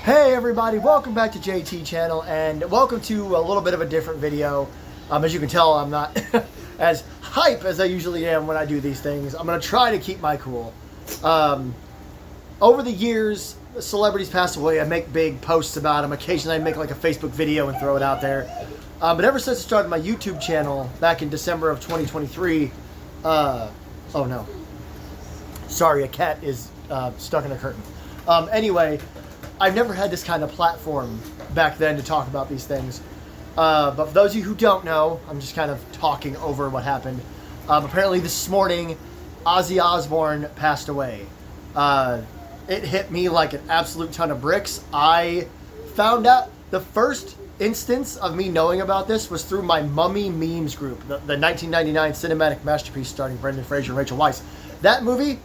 Hey everybody, welcome back to JT channel and welcome to a little bit of a different video. As you can tell, I'm not as hype as I usually am when I do these things. I'm going to try to keep my cool. Over the years, celebrities pass away. I make big posts about them. Occasionally I make like a Facebook video and throw it out there. But ever since I started my YouTube channel back in December of 2023, oh no. Sorry, a cat is stuck in a curtain. Anyway, I've never had this kind of platform back then to talk about these things. But for those of you who don't know, I'm just kind of talking over what happened. Apparently this morning, Ozzy Osbourne passed away. It hit me like an absolute ton of bricks. I found out the first instance of me knowing about this was through my Mummy Memes group, the 1999 cinematic masterpiece starring Brendan Fraser and Rachel Weisz. That movie,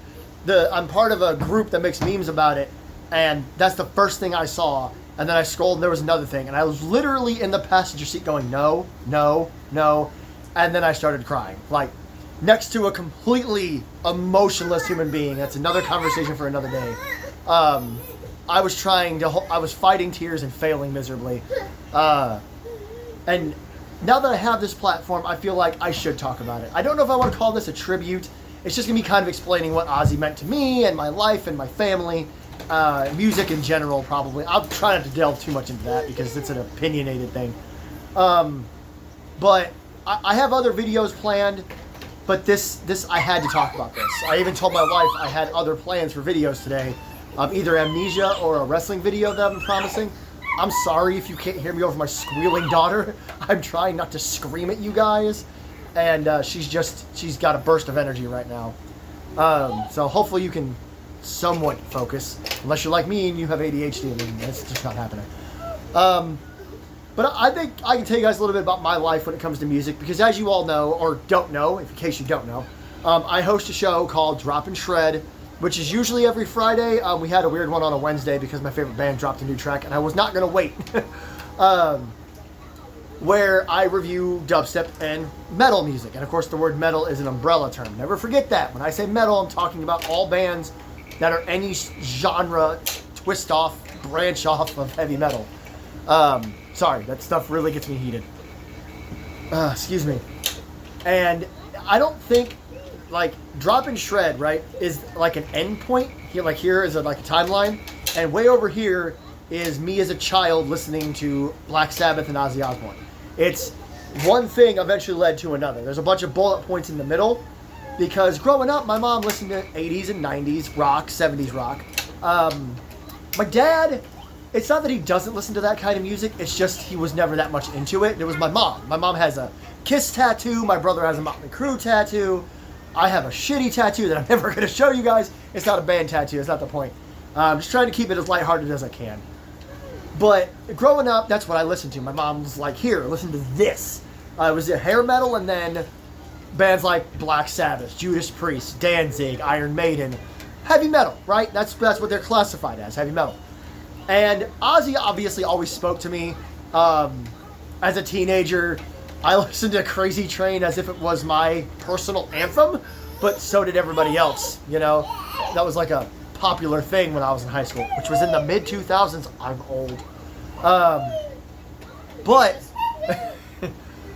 I'm part of a group that makes memes about it. And that's the first thing I saw. And then I scrolled and there was another thing. And I was literally in the passenger seat going, no, no, no. And then I started crying. Like, next to a completely emotionless human being. That's another conversation for another day. I was I was fighting tears and failing miserably. And now that I have this platform, I feel like I should talk about it. I don't know if I want to call this a tribute. It's just going to be kind of explaining what Ozzy meant to me and my life and my family. Music in general, probably. I'll try not to delve too much into that because it's an opinionated thing. But I have other videos planned, but this I had to talk about this. I even told my wife I had other plans for videos today. Either amnesia or a wrestling video that I'm promising. I'm sorry if you can't hear me over my squealing daughter. I'm trying not to scream at you guys. And she's got a burst of energy right now. So hopefully you can somewhat focus, unless you're like me and you have ADHD. I mean, that's just not happening. But I think I can tell you guys a little bit about my life when it comes to music, because as you all know, or don't know, in case you don't know, I host a show called Drop and Shred, which is usually every Friday. We had a weird one on a Wednesday because my favorite band dropped a new track, and I was not going to wait. Where I review dubstep and metal music. And of course the word metal is an umbrella term. Never forget that. When I say metal, I'm talking about all bands that are any genre, twist off, branch off of heavy metal. Sorry, that stuff really gets me heated. Excuse me. And I don't think, like, Drop and Shred, right, is like an end point. Here, like, here is like a timeline. And way over here is me as a child listening to Black Sabbath and Ozzy Osbourne. It's one thing eventually led to another. There's a bunch of bullet points in the middle. Because growing up, my mom listened to 80s and 90s rock, 70s rock. My dad, it's not that he doesn't listen to that kind of music, it's just he was never that much into it. It was my mom. My mom has a Kiss tattoo, my brother has a Motley Crue tattoo. I have a shitty tattoo that I'm never going to show you guys. It's not a band tattoo, it's not the point. I'm just trying to keep it as lighthearted as I can. But growing up, that's what I listened to. My mom was like, here, listen to this. It was hair metal and then bands like Black Sabbath, Judas Priest, Danzig, Iron Maiden. Heavy metal, right? That's what they're classified as, heavy metal. And Ozzy obviously always spoke to me. As a teenager, I listened to Crazy Train as if it was my personal anthem, but so did everybody else, you know? That was like a popular thing when I was in high school, which was in the mid-2000s. I'm old.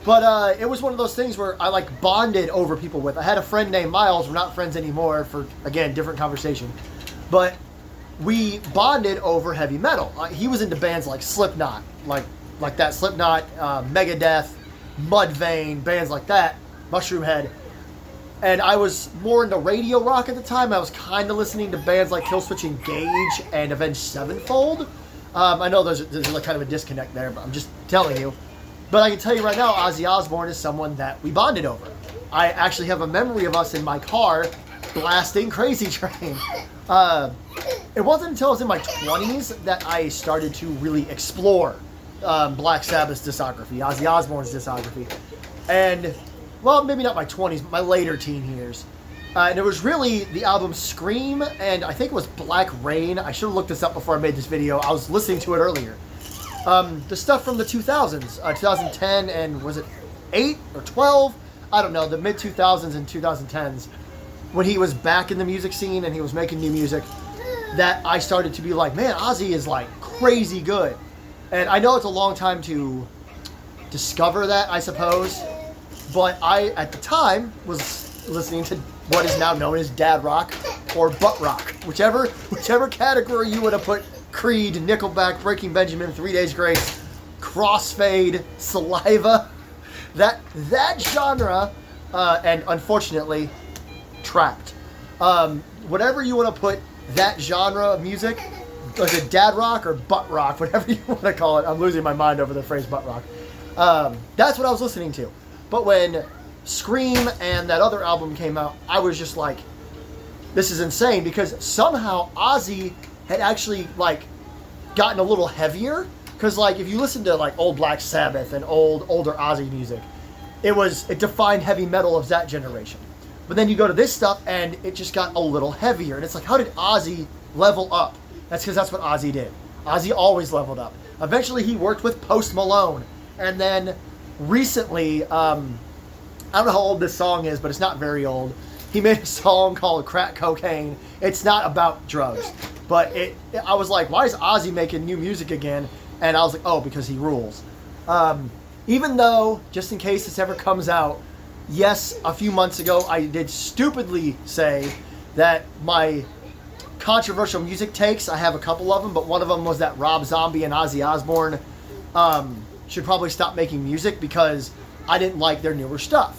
But it was one of those things where I like bonded over people with. I had a friend named Miles. We're not friends anymore for, again, different conversation. But we bonded over heavy metal. He was into bands like Slipknot, like that Slipknot, Megadeth, Mudvayne, bands like that, Mushroom Head. And I was more into radio rock at the time. I was kind of listening to bands like Killswitch Engage and Avenged Sevenfold. I know there's like kind of a disconnect there, but I'm just telling you. But I can tell you right now, Ozzy Osbourne is someone that we bonded over. I actually have a memory of us in my car blasting Crazy Train. It wasn't until I was in my 20s that I started to really explore Black Sabbath's discography, Ozzy Osbourne's discography. And, well, maybe not my 20s, but my later teen years. And it was really the album Scream, and I think it was Black Rain. I should have looked this up before I made this video. I was listening to it earlier. The stuff from the 2000s, 2010 and was it 8 or 12? I don't know, the mid-2000s and 2010s, when he was back in the music scene and he was making new music. that I started to be like, man, Ozzy is like crazy good. And I know it's a long time to discover that, I suppose, but I, at the time, was listening to what is now known as dad rock or butt rock, whichever category you would have put Creed, Nickelback, Breaking Benjamin, 3 Days Grace, Crossfade, Saliva, that genre, and unfortunately, Trapped. Whatever you want to put that genre of music, was it dad rock or butt rock, whatever you want to call it. I'm losing my mind over the phrase butt rock. That's what I was listening to. But when Scream and that other album came out, I was just like, this is insane, because somehow Ozzy had actually like gotten a little heavier. Because like if you listen to like old Black Sabbath and older Ozzy music, it defined heavy metal of that generation. But then you go to this stuff and it just got a little heavier. And it's like, how did Ozzy level up? That's because that's what Ozzy did. Ozzy always leveled up. Eventually he worked with Post Malone. And then recently, I don't know how old this song is, but it's not very old. He made a song called Crack Cocaine. It's not about drugs. But I was like, why is Ozzy making new music again? And I was like, oh, because he rules. Even though, just in case this ever comes out, yes, a few months ago I did stupidly say that my controversial music takes, I have a couple of them, but one of them was that Rob Zombie and Ozzy Osbourne should probably stop making music because I didn't like their newer stuff.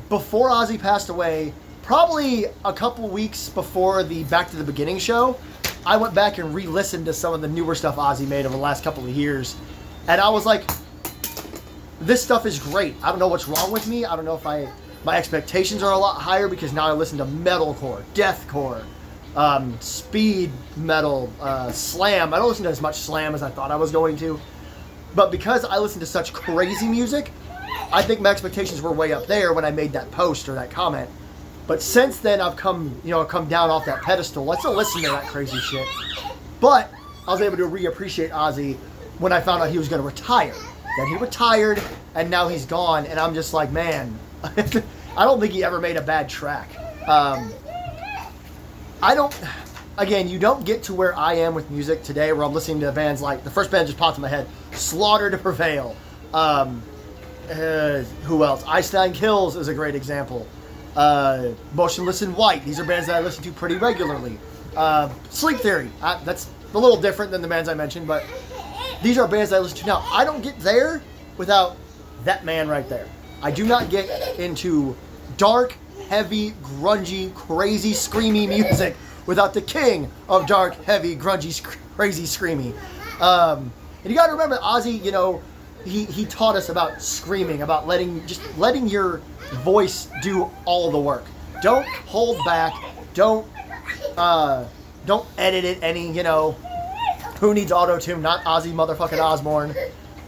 Before Ozzy passed away, probably a couple weeks before the Back to the Beginning show, I went back and re-listened to some of the newer stuff Ozzy made over the last couple of years, and I was like, this stuff is great. I don't know what's wrong with me. I don't know if my expectations are a lot higher because now I listen to metalcore, deathcore, speed metal, slam. I don't listen to as much slam as I thought I was going to. But because I listen to such crazy music, I think my expectations were way up there when I made that post or that comment. But since then, I've come down off that pedestal. I still listen to that crazy shit. But I was able to reappreciate Ozzy when I found out he was going to retire. Then he retired, and now he's gone. And I'm just like, man, I don't think he ever made a bad track. Again, you don't get to where I am with music today, where I'm listening to bands like, the first band just popped in my head, Slaughter to Prevail. Who else? Ice Nine Kills is a great example. Motionless in White. These are bands that I listen to pretty regularly. Sleep Theory. That's a little different than the bands I mentioned, but these are bands that I listen to now. I don't get there without that man right there. I do not get into dark, heavy, grungy, crazy, screamy music without the king of dark, heavy, grungy, crazy, screamy. And you got to remember, Ozzy, he taught us about screaming, about letting your voice do all the work. Don't hold back. Don't edit it any, who needs auto-tune? Not Ozzy motherfucking Osbourne.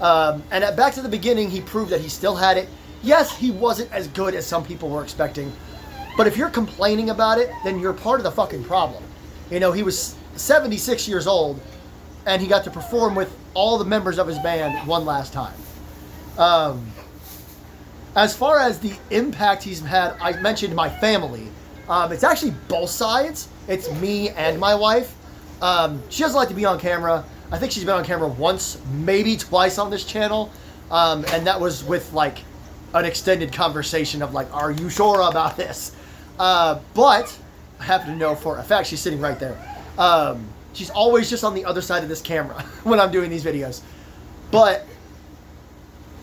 And at Back to the Beginning, he proved that he still had it. Yes, he wasn't as good as some people were expecting. But if you're complaining about it, then you're part of the fucking problem. He was 76 years old, and he got to perform with all the members of his band one last time. As far as the impact he's had, I mentioned my family. It's actually both sides. It's me and my wife. She doesn't like to be on camera. I think she's been on camera once, maybe twice on this channel. And that was with like an extended conversation of like, are you sure about this? But I happen to know for a fact she's sitting right there. She's always just on the other side of this camera when I'm doing these videos. But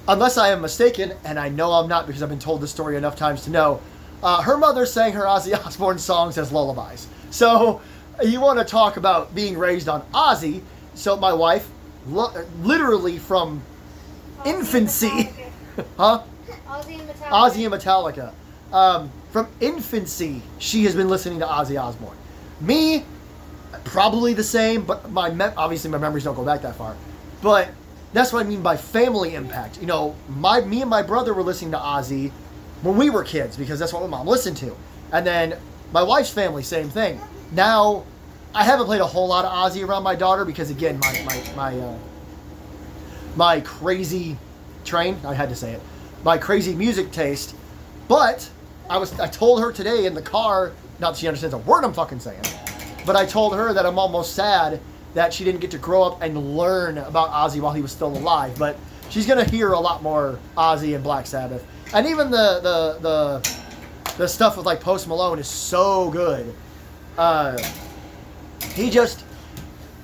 unless I am mistaken, and I know I'm not because I've been told this story enough times to know, her mother sang her Ozzy Osbourne songs as lullabies. So you want to talk about being raised on Ozzy. So my wife, literally from infancy, huh? Ozzy and Metallica. Ozzy and Metallica. From infancy, she has been listening to Ozzy Osbourne. Me, probably the same, but obviously my memories don't go back that far. But that's what I mean by family impact. Me and my brother were listening to Ozzy when we were kids because that's what my mom listened to. And then my wife's family, same thing. Now, I haven't played a whole lot of Ozzy around my daughter because, again, my crazy train, I had to say it, my crazy music taste. But I told her today in the car, not that she understands a word I'm fucking saying, But I told her that I'm almost sad that she didn't get to grow up and learn about Ozzy while he was still alive. But she's gonna hear a lot more Ozzy and Black Sabbath, and even the stuff with like Post Malone is so good.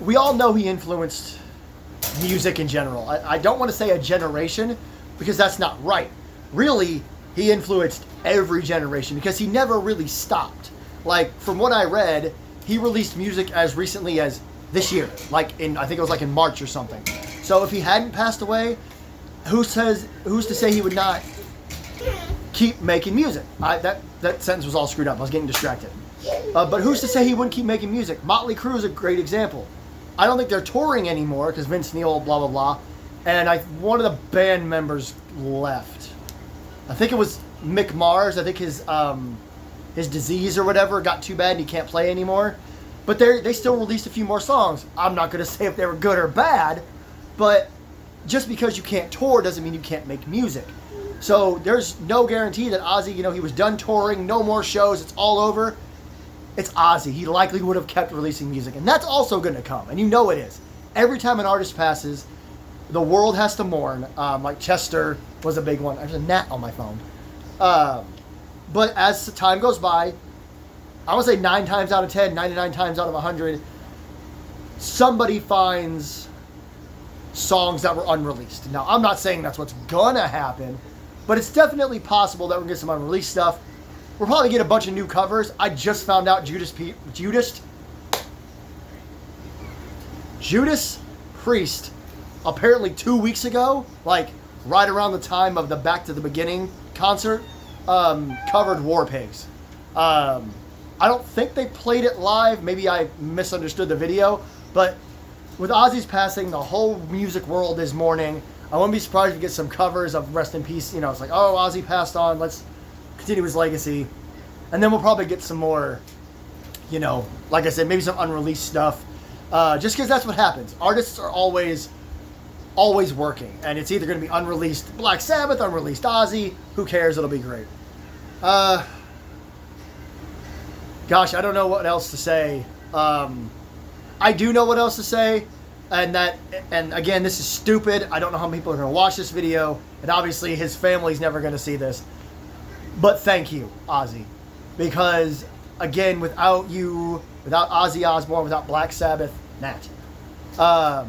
We all know he influenced music in general. I don't want to say a generation because that's not right. Really, he influenced every generation because he never really stopped. Like, from what I read, he released music as recently as this year, like I think it was like in March or something. So if he hadn't passed away, who's to say he would not keep making music? That sentence was all screwed up. I was getting distracted. But who's to say he wouldn't keep making music? Motley Crue is a great example. I don't think they're touring anymore because Vince Neil, blah, blah, blah. And one of the band members left. I think it was Mick Mars. I think his disease or whatever got too bad and he can't play anymore. But they still released a few more songs. I'm not going to say if they were good or bad, but just because you can't tour doesn't mean you can't make music. So there's no guarantee that Ozzy, he was done touring, no more shows, it's all over. It's Ozzy. He likely would have kept releasing music, and that's also going to come, and you know it is. Every time an artist passes, the world has to mourn. Like Chester was a big one. There's a gnat on my phone. But as time goes by, I would say 9 times out of 10, 99 times out of 100, somebody finds songs that were unreleased. Now, I'm not saying that's what's gonna happen, but it's definitely possible that we're gonna get some unreleased stuff. We'll probably get a bunch of new covers. I just found out Judas Priest, apparently 2 weeks ago, like right around the time of the Back to the Beginning concert, covered War Pigs. I don't think they played it live. Maybe I misunderstood the video, but with Ozzy's passing, the whole music world is mourning. I wouldn't be surprised if we get some covers of Rest in Peace. It's like, oh, Ozzy passed on. Let's continue his legacy. And then we'll probably get some more, like I said, maybe some unreleased stuff. Just because that's what happens. Artists are always working. And it's either going to be unreleased Black Sabbath, unreleased Ozzy. Who cares? It'll be great. Gosh, I don't know what else to say. I do know what else to say. And again, this is stupid. I don't know how many people are going to watch this video. And obviously his family's never going to see this. But thank you, Ozzy. Because, again, without you, without Ozzy Osbourne, without Black Sabbath, I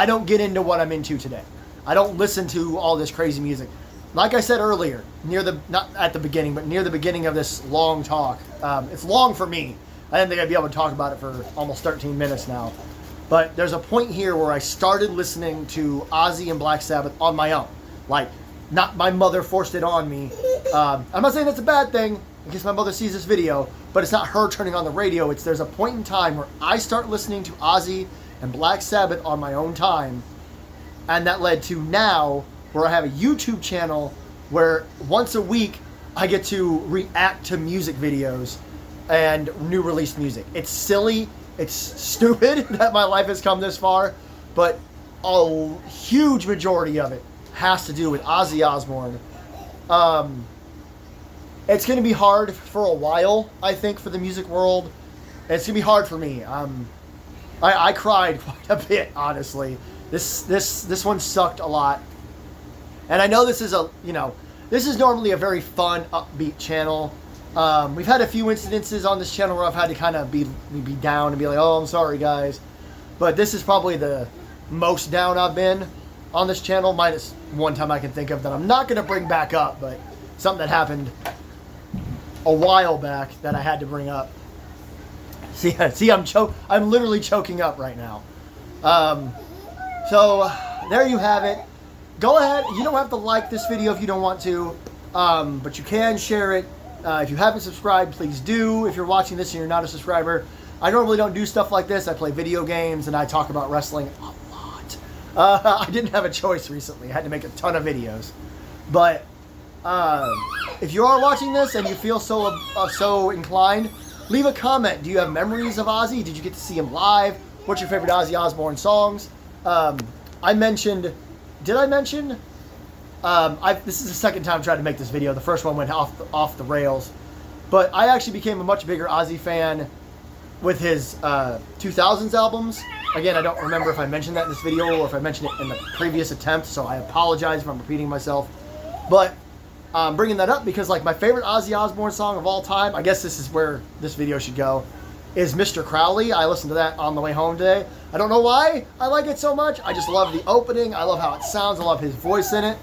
don't get into what I'm into today. I don't listen to all this crazy music. Like I said earlier, not at the beginning, but near the beginning of this long talk. It's long for me. I didn't think I'd be able to talk about it for almost 13 minutes now. But there's a point here where I started listening to Ozzy and Black Sabbath on my own. Like, not my mother forced it on me. I'm not saying that's a bad thing, in case my mother sees this video, but it's not her turning on the radio. There's a point in time where I start listening to Ozzy and Black Sabbath on my own time, and that led to now where I have a YouTube channel where once a week I get to react to music videos and new released music. It's silly, it's stupid that my life has come this far, but a huge majority of it has to do with Ozzy Osbourne. It's going to be hard for a while, I think, for the music world. It's going to be hard for me. I cried quite a bit, honestly. This one sucked a lot. And I know this is this is normally a very fun, upbeat channel. We've had a few incidences on this channel where I've had to kind of be down and be like, oh, I'm sorry, guys. But this is probably the most down I've been on this channel, minus one time I can think of that I'm not going to bring back up, but something that happened a while back that I had to bring up. See, I'm literally choking up right now. So there you have it. Go ahead. You don't have to like this video if you don't want to, but you can share it. If you haven't subscribed, please do. If you're watching this and you're not a subscriber, I normally don't do stuff like this. I play video games and I talk about wrestling a lot. I didn't have a choice recently. I had to make a ton of videos. But if you are watching this and you feel so inclined, leave a comment. Do you have memories of Ozzy? Did you get to see him live? What's your favorite Ozzy Osbourne songs? Did I mention? This is the second time trying to make this video. The first one went off the rails. But I actually became a much bigger Ozzy fan with his 2000s albums. Again, I don't remember if I mentioned that in this video or if I mentioned it in the previous attempt, so I apologize if I'm repeating myself. But I'm bringing that up because, like, my favorite Ozzy Osbourne song of all time, I guess this is where this video should go, is Mr. Crowley. I listened to that on the way home today. I don't know why I like it so much. I just love the opening. I love how it sounds. I love his voice in it.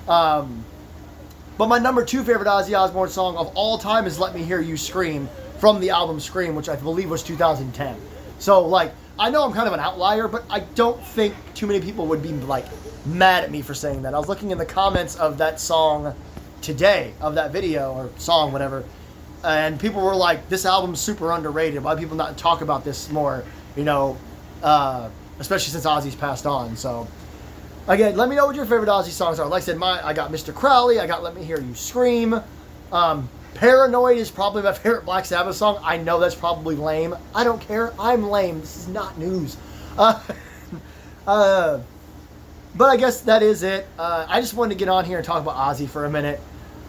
But my number 2 favorite Ozzy Osbourne song of all time is Let Me Hear You Scream from the album Scream, which I believe was 2010. So, like, I know I'm kind of an outlier, but I don't think too many people would be, like, mad at me for saying that. I was looking in the comments of that song today, of that video, or song, whatever, and people were like, this album's super underrated. Why do people not talk about this more, you know, especially since Ozzy's passed on. So, again, let me know what your favorite Ozzy songs are. Like I said, I got Mr. Crowley, I got Let Me Hear You Scream. Paranoid is probably my favorite Black Sabbath song. I know that's probably lame. I don't care. I'm lame. This is not news. But I guess that is it. I just wanted to get on here and talk about Ozzy for a minute.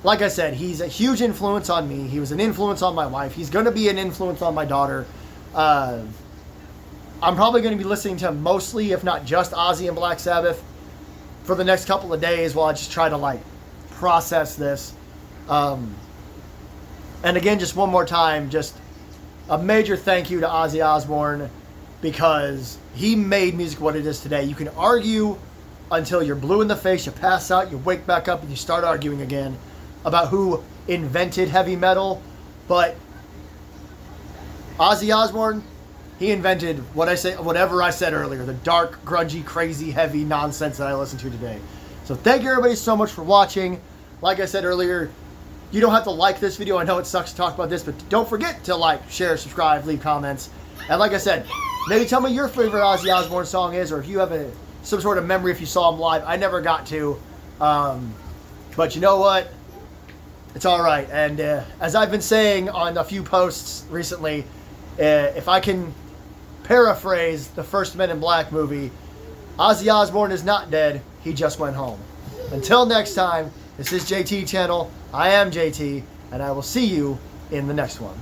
Like I said, he's a huge influence on me. He was an influence on my wife. He's going to be an influence on my daughter. I'm probably going to be listening to mostly, if not just, Ozzy and Black Sabbath for the next couple of days while I just try to, like, process this. And again, just one more time, just a major thank you to Ozzy Osbourne, because he made music what it is today. You can argue until you're blue in the face, you pass out, you wake back up, and you start arguing again about who invented heavy metal, but Ozzy Osbourne, he invented whatever I said earlier, the dark, grungy, crazy, heavy nonsense that I listen to today. So thank you everybody so much for watching. Like I said earlier, you don't have to like this video. I know it sucks to talk about this, but don't forget to like, share, subscribe, leave comments. And like I said, maybe tell me your favorite Ozzy Osbourne song is, or if you have some sort of memory if you saw him live. I never got to. But you know what? It's all right. And as I've been saying on a few posts recently, if I can paraphrase the first Men in Black movie, Ozzy Osbourne is not dead. He just went home. Until next time, this is JT Channel. I am JT, and I will see you in the next one.